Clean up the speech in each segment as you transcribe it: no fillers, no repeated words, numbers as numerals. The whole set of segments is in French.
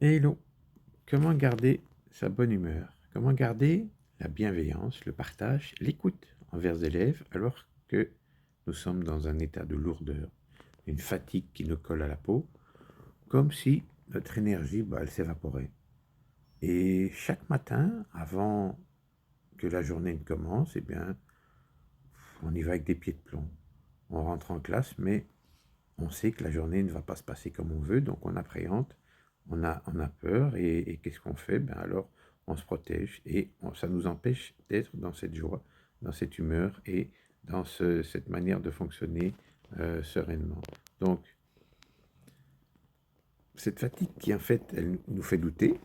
Hello, comment garder sa bonne humeur? Comment garder la bienveillance, le partage, l'écoute envers les élèves alors que nous sommes dans un état de lourdeur, une fatigue qui nous colle à la peau, comme si notre énergie, elle s'évaporait. Et chaque matin, avant que la journée ne commence, eh bien, on y va avec des pieds de plomb. On rentre en classe, mais on sait que la journée ne va pas se passer comme on veut, donc on appréhende, on a peur, et qu'est-ce qu'on fait? Ben alors, on se protège, et ça nous empêche d'être dans cette joie, dans cette humeur, et dans cette manière de fonctionner sereinement. Donc, cette fatigue qui, en fait, elle nous fait douter,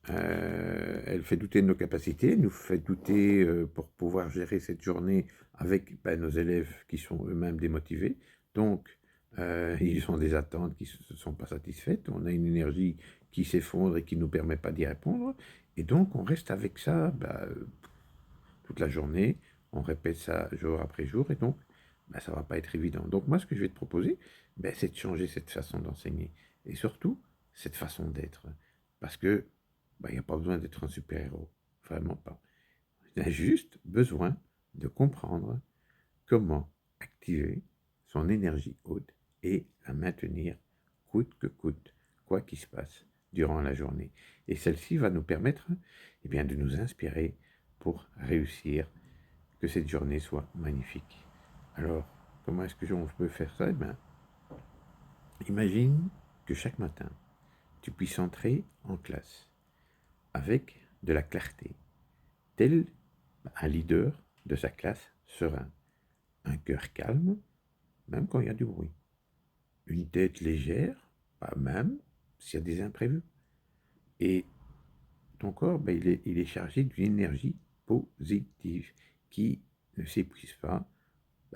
elle fait douter de nos capacités, nous fait douter pour pouvoir gérer cette journée avec nos élèves qui sont eux-mêmes démotivés. Donc, ils ont des attentes qui ne sont pas satisfaites. On a une énergie qui s'effondre et qui ne nous permet pas d'y répondre. Et donc, on reste avec ça toute la journée. On répète ça jour après jour. Et donc, ça ne va pas être évident. Donc, moi, ce que je vais te proposer, c'est de changer cette façon d'enseigner. Et surtout, cette façon d'être. Parce que il n'y a pas besoin d'être un super-héros. Vraiment pas. Il a juste besoin de comprendre comment activer son énergie haute et la maintenir coûte que coûte, quoi qu'il se passe durant la journée. Et celle-ci va nous permettre de nous inspirer pour réussir, que cette journée soit magnifique. Alors, comment est-ce que on peut faire ça? Imagine que chaque matin, tu puisses entrer en classe avec de la clarté, tel un leader de sa classe serein, un cœur calme, même quand il y a du bruit, une tête légère, pas même s'il y a des imprévus. Et ton corps, il est chargé d'une énergie positive qui ne s'épuise pas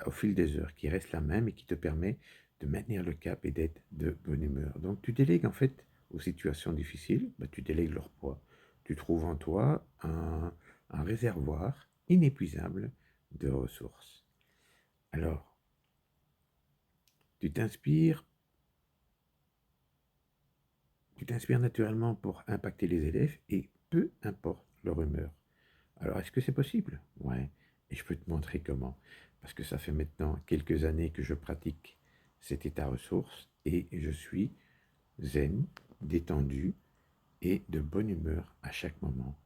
au fil des heures, qui reste la même et qui te permet de maintenir le cap et d'être de bonne humeur. Donc tu délègues en fait aux situations difficiles, tu délègues leur poids. Tu trouves en toi un réservoir inépuisable de ressources. Alors, tu t'inspires, tu t'inspires naturellement pour impacter les élèves et peu importe leur humeur. Alors, est-ce que c'est possible? Ouais, et je peux te montrer comment. Parce que ça fait maintenant quelques années que je pratique cet état ressource et je suis zen, détendu et de bonne humeur à chaque moment.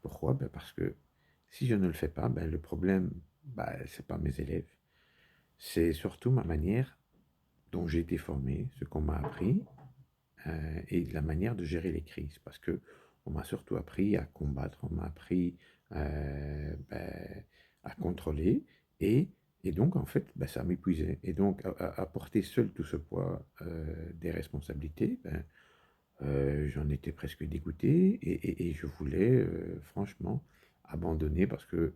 Pourquoi? Parce que si je ne le fais pas, le problème, c'est pas mes élèves. C'est surtout ma manière dont j'ai été formé, ce qu'on m'a appris, et la manière de gérer les crises. Parce que on m'a surtout appris à combattre, on m'a appris à contrôler, et, et donc en fait, ça m'épuisait. Et donc à porter seul tout ce poids des responsabilités, j'en étais presque dégoûté, et je voulais franchement abandonner parce que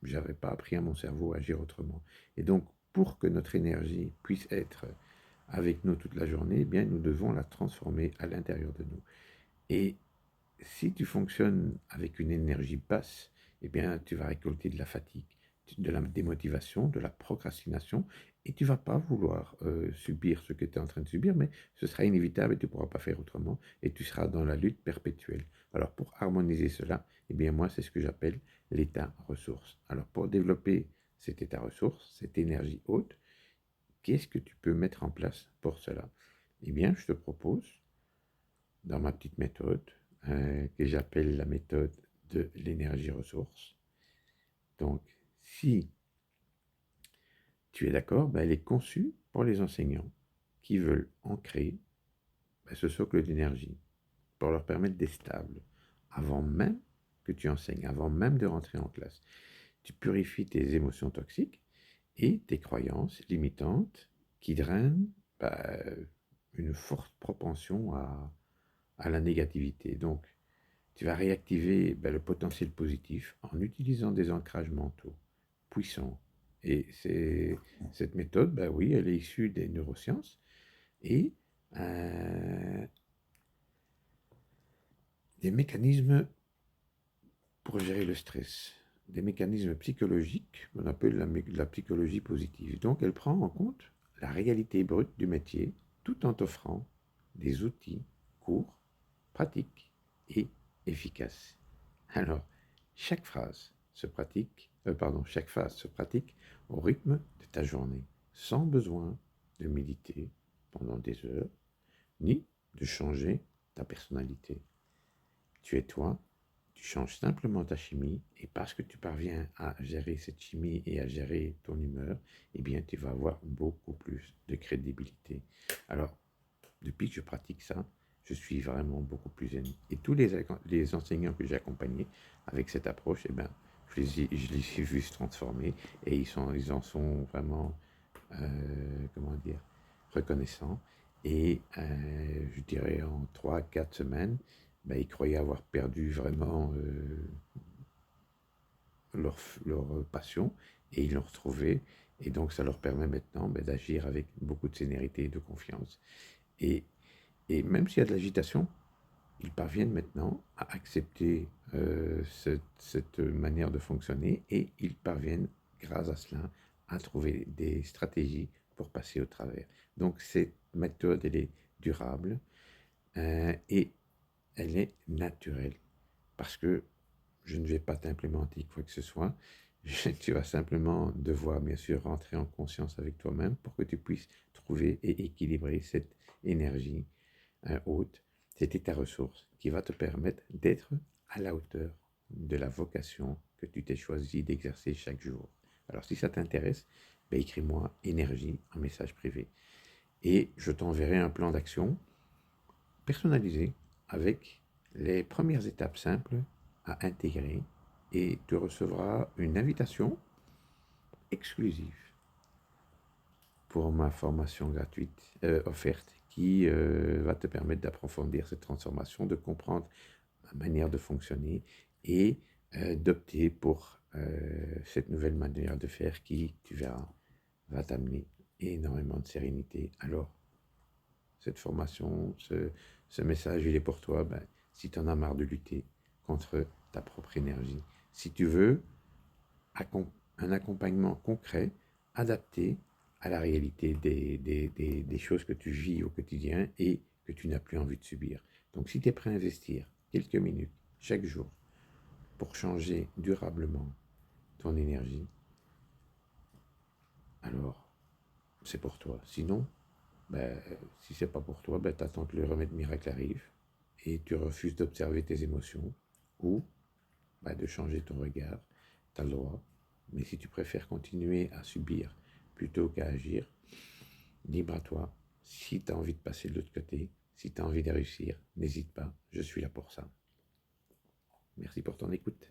j'avais pas appris à mon cerveau à agir autrement. Et donc, pour que notre énergie puisse être avec nous toute la journée, nous devons la transformer à l'intérieur de nous. Et si tu fonctionnes avec une énergie basse, tu vas récolter de la fatigue, de la démotivation, de la procrastination, et tu vas pas vouloir subir ce que tu es en train de subir, mais ce sera inévitable et tu ne pourras pas faire autrement, et tu seras dans la lutte perpétuelle. Alors pour harmoniser cela, moi c'est ce que j'appelle l'état ressource. Alors pour développer cet état ressource, cette énergie haute, qu'est-ce que tu peux mettre en place pour cela? Je te propose, dans ma petite méthode, que j'appelle la méthode de l'énergie ressource. Donc, si tu es d'accord, elle est conçue pour les enseignants qui veulent ancrer ce socle d'énergie pour leur permettre d'être stables avant même que tu enseignes, avant même de rentrer en classe. Tu purifies tes émotions toxiques et tes croyances limitantes qui drainent une forte propension à la négativité. Donc, tu vas réactiver le potentiel positif en utilisant des ancrages mentaux puissants. Et cette méthode, oui, elle est issue des neurosciences et des mécanismes pour gérer le stress, des mécanismes psychologiques qu'on appelle la psychologie positive. Donc, elle prend en compte la réalité brute du métier tout en t'offrant des outils courts pratique et efficace. Alors, chaque phrase chaque phase se pratique au rythme de ta journée, sans besoin de méditer pendant des heures, ni de changer ta personnalité. Tu es toi, tu changes simplement ta chimie, et parce que tu parviens à gérer cette chimie et à gérer ton humeur, eh bien, tu vas avoir beaucoup plus de crédibilité. Alors, depuis que je pratique ça, je suis vraiment beaucoup plus zen. Et tous les enseignants que j'ai accompagnés avec cette approche, eh ben, je les ai vus se transformer et ils en sont vraiment, comment dire, reconnaissants. Et je dirais en 3 à 4 semaines, ben, ils croyaient avoir perdu vraiment leur passion et ils l'ont retrouvé. Et donc ça leur permet maintenant ben, d'agir avec beaucoup de sénérité et de confiance. Et, et même s'il y a de l'agitation, ils parviennent maintenant à accepter cette manière de fonctionner et ils parviennent, grâce à cela, à trouver des stratégies pour passer au travers. Donc cette méthode, elle est durable et elle est naturelle parce que je ne vais pas t'implémenter quoi que ce soit. Tu vas simplement devoir, bien sûr, rentrer en conscience avec toi-même pour que tu puisses trouver et équilibrer cette énergie haute. C'était ta ressource qui va te permettre d'être à la hauteur de la vocation que tu t'es choisi d'exercer chaque jour. Alors si ça t'intéresse, ben, écris-moi énergie en message privé et je t'enverrai un plan d'action personnalisé avec les premières étapes simples à intégrer et tu recevras une invitation exclusive pour ma formation gratuite offerte qui va te permettre d'approfondir cette transformation, de comprendre ma manière de fonctionner et d'opter pour cette nouvelle manière de faire qui, tu verras, va t'amener énormément de sérénité. Alors, cette formation, ce message, il est pour toi, ben, si tu en as marre de lutter contre ta propre énergie. Si tu veux un accompagnement concret, adapté à la réalité des choses que tu vis au quotidien et que tu n'as plus envie de subir. Donc si tu es prêt à investir quelques minutes chaque jour pour changer durablement ton énergie, alors c'est pour toi. Sinon, ben, si c'est pas pour toi, ben, tu attends que le remède miracle arrive et tu refuses d'observer tes émotions ou ben, de changer ton regard. Tu as le droit. Mais si tu préfères continuer à subir plutôt qu'à agir, libre à toi. Si tu as envie de passer de l'autre côté, si tu as envie de réussir, n'hésite pas, je suis là pour ça. Merci pour ton écoute.